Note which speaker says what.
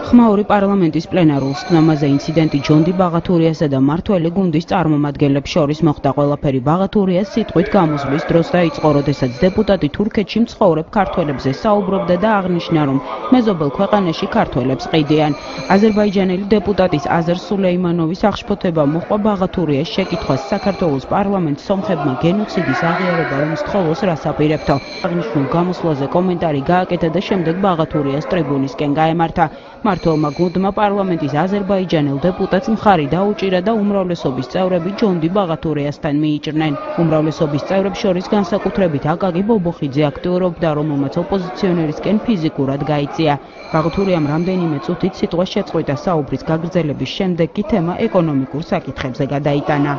Speaker 1: ხმაური პარლამენტის პლენარულ სხდომაზე ინციდენტი ჯონდი ბაღათურიასა და მმართველი გუნდის წარმომადგენლებს შორის მოხდა. ყველაფერი ბაღათურიას სიტყვით გამოსვლის დროს დაიწყო, როდესაც დეპუტატი თურქეთში მცხოვრებ ქართველებზე საუბრობდა და აღნიშნა, რომ მეზობელ ქვეყანაში ქართველებს ყიდიან. აზერბაიჯანელი დეპუტატის აზარ სულეიმანოვის აღშფოთება მოჰყვა ბაღათურიას შეკითხვას საქართველოს პარლამენტს სომხებმა გენოციდის აღიარება რომ სთხოვოს რას აპირებთო. აღნიშნულ გამოსვლაზე კომენტარი გააკეთა და შემდეგ ბაღათურიას ტრიბუნისკენ გაემართა. მმართველმა გუნდმა პარლამენტის აზერბაიჯანელ დეპუტატს მხარი დაუჭირა და უმრავლესობის წევრები ჯონდი ბაღათურიასთან მიიჭრნენ. უმრავლესობის წევრებს შორის განსაკუთრებით აკაკი ბობოხიძე აქტიურობდა, რომელმაც ოპოზიციონერისკენ ფიზიკურად გაიწია. ბაღათურიამ რამდენიმე წუთით სიტყვა შეწყვიტა. საუბრის გაგრძელების შემდეგ კი თემა ეკონომიკურ საკითხებზე გადაიტანა.